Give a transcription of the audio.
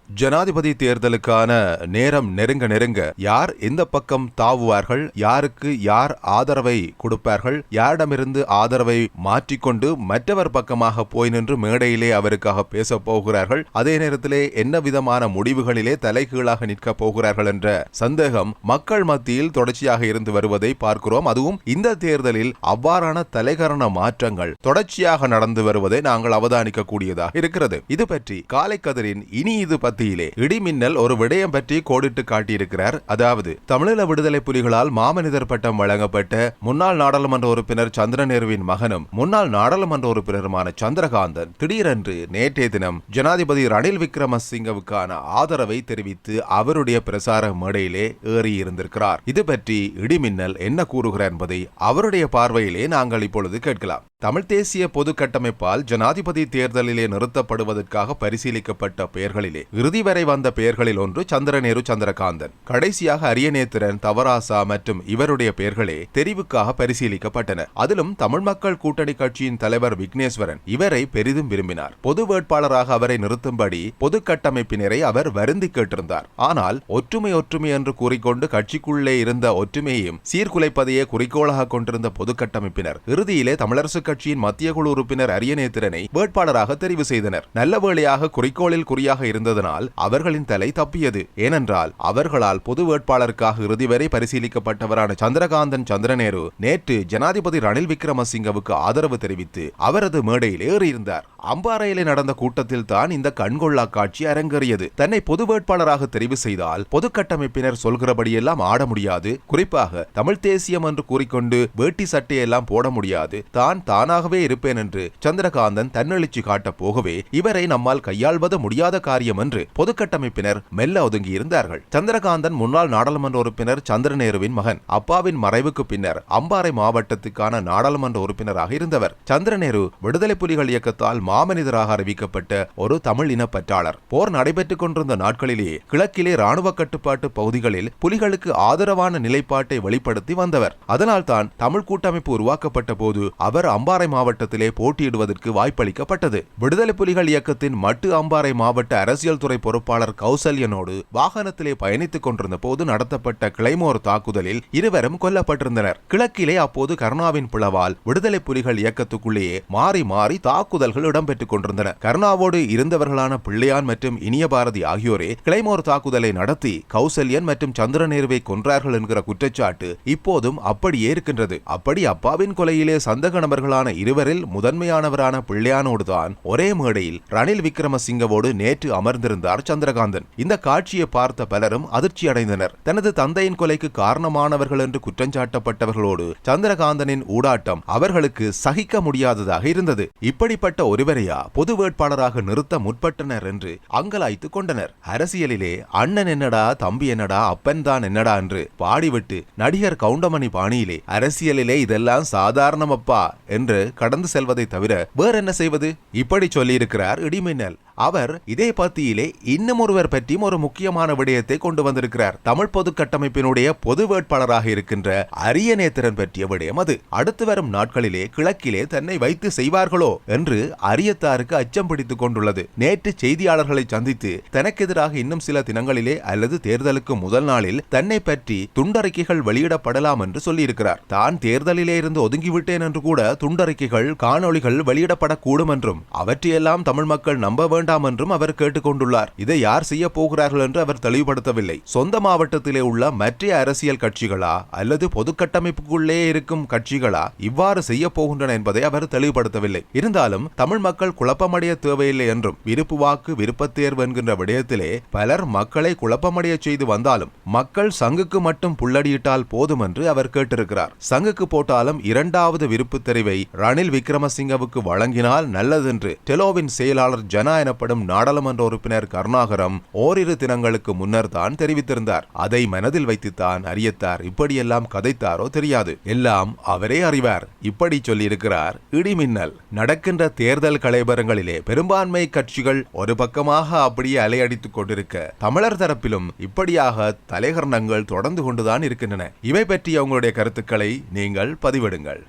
ஜனாதிபதி தேர்தலுக்கான நேரம் நெருங்க யார் எந்த பக்கம் தாவுவார்கள், யாருக்கு யார் ஆதரவை கொடுப்பார்கள், யாரிடமிருந்து ஆதரவை மாற்றிக்கொண்டு மற்றவர் பக்கமாக போய் நின்று மேடையிலே அவருக்காக பேசப் போகிறார்கள், அதே நேரத்திலே என்ன விதமான முடிவுகளிலே தலைகீழாக நிற்கப் போகிறார்கள் என்ற சந்தேகம் மக்கள் மத்தியில் தொடர்ச்சியாக இருந்து வருவதை பார்க்கிறோம். அதுவும் இந்த தேர்தலில் அவ்வாறான தலைகரண மாற்றங்கள் தொடர்ச்சியாக நடந்து வருவதை நாங்கள் அவதானிக்க கூடியதாக இருக்கிறது. இது பற்றி காலை கதிரின் இனி இது பத்தியிலே இடிமின்னல் ஒரு விடயம் பற்றி கோடிட்டு காட்டியிருக்கிறார். அதாவது தமிழீழ விடுதலை புலிகளால் மாமனிதர் பட்டம் வழங்கப்பட்ட முன்னாள் நாடாளுமன்ற உறுப்பினர் சந்திரநேருவின் மகனும் முன்னாள் நாடாளுமன்ற உறுப்பினருமான சந்திரகாந்தன் திடீரென்று நேற்றைய தினம் ஜனாதிபதி ரணில் விக்ரமசிங்கவுக்கான ஆதரவை தெரிவித்து அவருடைய பிரசார மேடையிலே ஏறியிருந்திருக்கிறார். இது பற்றி இடிமின்னல் என்ன கூறுகிறார் என்பதை அவருடைய பார்வையிலே நாங்கள் இப்பொழுது கேட்கலாம். தமிழ் தேசிய பொது கட்டமைப்பால் ஜனாதிபதி தேர்தலிலே நிறுத்தப்படுவதற்காக பரிசீலிக்கப்பட்ட பெயர்களிலே இறுதி வரை வந்த பெயர்களில் ஒன்று சந்திரநேரு சந்திரகாந்தன். கடைசியாக அரியநேத்திரன், தவராசா மற்றும் இவருடைய பெயர்களே தெரிவுக்காக பரிசீலிக்கப்பட்டன. அதிலும் தமிழ் மக்கள் கூட்டணி கட்சியின் தலைவர் விக்னேஸ்வரன் இவரை பெரிதும் விரும்பினார். பொது வேட்பாளராக அவரை நிறுத்தும்படி பொது கட்டமைப்பினரை அவர் வருந்தி கேட்டிருந்தார். ஆனால் ஒற்றுமை என்று கூறிக்கொண்டு கட்சிக்குள்ளே இருந்த ஒற்றுமையையும் சீர்குலைப்பதையே குறிக்கோளாக கொண்டிருந்த பொது கட்டமைப்பினர் இறுதியிலே தமிழரசு கட்சியின் மத்திய குழு உறுப்பினர் அரியநேத்திரனை வேட்பாளராக தெரிவு செய்தனர். நல்ல வேளையாக குறிக்கோளில் குறியாக இருந்ததனால் அவர்களின் தலை தப்பியது. ஏனென்றால் அவர்களால் பொது வேட்பாளருக்காக இறுதி வரை பரிசீலிக்கப்பட்டவரான சந்திரகாந்தன் சந்திரநேரு நேற்று ஜனாதிபதி ரணில் விக்ரமசிங்கவுக்கு ஆதரவு தெரிவித்து அவரது மேடையில் ஏறியிருந்தார். அம்பாறையிலே நடந்த கூட்டத்தில் தான் இந்த கண்கொள்ளா காட்சி அரங்கேறியது. தன்னை பொது வேட்பாளராக தெரிவு செய்தால் பொது கட்டமைப்பினர் சொல்கிறபடியெல்லாம் ஆட முடியாது, குறிப்பாக தமிழ் தேசியம் என்று கூறிக்கொண்டு வேட்டி சட்டையெல்லாம் போட முடியாது, தான் தானாகவே இருப்பேன் என்று சந்திரகாந்தன் தன்னெழுச்சி காட்டப் போகவே இவரை நம்மால் கையாள்வது முடியாத காரியம் என்று பொது கட்டமைப்பினர் மெல்ல ஒதுங்கி இருந்தார்கள். சந்திரகாந்தன் முன்னாள் நாடாளுமன்ற உறுப்பினர் சந்திரநேருவின் மகன். அப்பாவின் மறைவுக்கு பின்னர் அம்பாறை மாவட்டத்துக்கான நாடாளுமன்ற உறுப்பினராக இருந்தவர். சந்திரநேரு விடுதலை புலிகள் இயக்கத்தால் மாமனிதராக அறிவிக்கப்பட்ட ஒரு தமிழ் இனப்பற்றாளர். போர் நடைபெற்றுக் கொண்டிருந்த நாட்களிலேயே கிழக்கிலே ராணுவ கட்டுப்பாட்டு பகுதிகளில் புலிகளுக்கு ஆதரவான நிலைப்பாட்டை வெளிப்படுத்தி வந்தவர். அதனால் தான் தமிழ் கூட்டமைப்பு உருவாக்கப்பட்ட போது அவர் அம்பாறை மாவட்டத்திலே போட்டியிடுவதற்கு வாய்ப்பளிக்கப்பட்டது. விடுதலை புலிகள் இயக்கத்தின் மட்டு அம்பாறை மாவட்ட அரசியல் துறை பொறுப்பாளர் கௌசல்யனோடு வாகனத்திலே பயணித்துக் கொண்டிருந்த போது நடத்தப்பட்ட கிளைமோர் தாக்குதலில் இருவரும் கொல்லப்பட்டிருந்தனர். கிழக்கிலே அப்போது கருணாவின் பிளவால் விடுதலை புலிகள் இயக்கத்துக்குள்ளேயே மாறி மாறி தாக்குதல்கள் இடம்பெற்றுக் கொண்டிருந்தன. கருணாவோடு இருந்தவர்களான பிள்ளையான் மற்றும் இனியபாரதி ஆகியோரே கிளைமோர் தாக்குதலை நடத்தி கௌசல்யன் மற்றும் சந்திரநேருவை கொன்றார்கள் என்கிற குற்றச்சாட்டு இப்போதும் அப்படியே இருக்கின்றது. அப்படி அப்பாவின் கொலையிலே சந்தக நபர்களான இருவரில் முதன்மையானவரான பிள்ளையானோடுதான் ஒரே மேடையில் ரணில் விக்ரமசிங்கவோடு நேற்று அமர்ந்திருந்தார் சந்திரகாந்தன். இந்த காட்சியை பார்த்த பலரும் அதிர்ச்சி அடைந்தனர். தனது தந்தையின் கொலைக்கு காரணமானவர்கள் என்று குற்றஞ்சாட்டப்பட்டவர்களோடு சந்திரகாந்தனின் ஊடாட்டம் அவர்களுக்கு சகிக்க முடியாததாக இருந்தது. இப்படிப்பட்ட ஒருவரையா பொது வேட்பாளராக நிறுத்த முற்பட்டனர் என்று அங்கலாய்த்துக் கொண்டனர். அரசியலிலே அண்ணன் என்னடா, தம்பி என்னடா, அப்பன் தான் என்னடா என்று பாடிவிட்டு நடிகர் கவுண்டமணி பாணியிலே அரசியலிலே இதெல்லாம் சாதாரணமப்பா என்று கடந்து செல்வதை தவிர வேற என்ன செய்வது? இப்படி சொல்லியிருக்கிறார் இடிமின்னல். அவர் இதே பத்தியிலே இன்னும் ஒருவர் பற்றியும் ஒரு முக்கியமான விடயத்தை கொண்டு வந்திருக்கிறார். தமிழ் பொது கட்டமைப்பினுடைய பொது வேட்பாளராக இருக்கின்ற அரியநேத்திரன் பற்றிய விடயம் அது. அடுத்து வரும் நாட்களிலே கிழக்கிலே தன்னை வைத்து செய்வார்களோ என்று அரியத்தாருக்கு அச்சம் பிடித்துக் கொண்டுள்ளது. நேற்று செய்தியாளர்களை சந்தித்து தனக்கு எதிராக இன்னும் சில தினங்களிலே அல்லது தேர்தலுக்கு முதல் நாளில் தன்னை பற்றி துண்டறிக்கைகள் வெளியிடப்படலாம் என்று சொல்லியிருக்கிறார். தான் தேர்தலிலே இருந்து ஒதுங்கிவிட்டேன் என்று கூட துண்டறிக்கைகள், காணொளிகள் வெளியிடப்படக்கூடும் என்றும் அவற்றையெல்லாம் தமிழ் மக்கள் நம்ப வேண்டும் என்றும் அவர் கேட்டுக்கொண்டுள்ளார். இதை யார் செய்ய போகிறார்கள் என்று அவர் தெளிவுபடுத்தவில்லை. சொந்த மாவட்டத்திலே உள்ள மற்ற அரசியல் கட்சிகளா அல்லது பொது கட்டமைப்புக்குள்ளே இருக்கும் கட்சிகளா இவ்வாறு செய்ய போகின்றன என்பதை அவர் தெளிவுபடுத்தவில்லை. இருந்தாலும் தமிழ் மக்கள் குழப்பமடைய தேவையில்லை என்றும் விருப்பு வாக்கு விருப்பத் தேர்வு என்கின்ற விடயத்திலே பலர் மக்களை குழப்பமடைய செய்து வந்தாலும் மக்கள் சங்குக்கு மட்டும் புள்ளடியிட்டால் போதும் என்று அவர் கேட்டிருக்கிறார். சங்குக்கு போட்டாலும் இரண்டாவது விருப்பு தெரிவை ரணில் விக்ரமசிங்கவுக்கு வழங்கினால் நல்லதென்று டெலோவின் செயலாளர் ஜனா எனப்படும் நாடாளுமன்ற உறுப்பினர் கருணாகரம் ஓரிரு தினங்களுக்கு முன்னர் தான் தெரிவித்திருந்தார். அதை மனதில் வைத்துத்தான் அரியத்தார் இப்படியெல்லாம் கதைத்தாரோ தெரியாது. எல்லாம் அவரே அறிவார். இப்படி சொல்லியிருக்கிறார் இடிமின்னல். நடக்கின்ற தேர்தல் கலைபரங்களிலே பெரும்பான்மை கட்சிகள் ஒரு பக்கமாக அப்படியே அலையடித்துக் கொண்டிருக்க, தமிழர் தரப்பிலும் இப்படியாக தலைகரணங்கள் தொடர்ந்து கொண்டுதான் இருக்கின்றன. இவை பற்றி உங்களுடைய கருத்துக்களை நீங்கள் பதிவிடுங்கள்.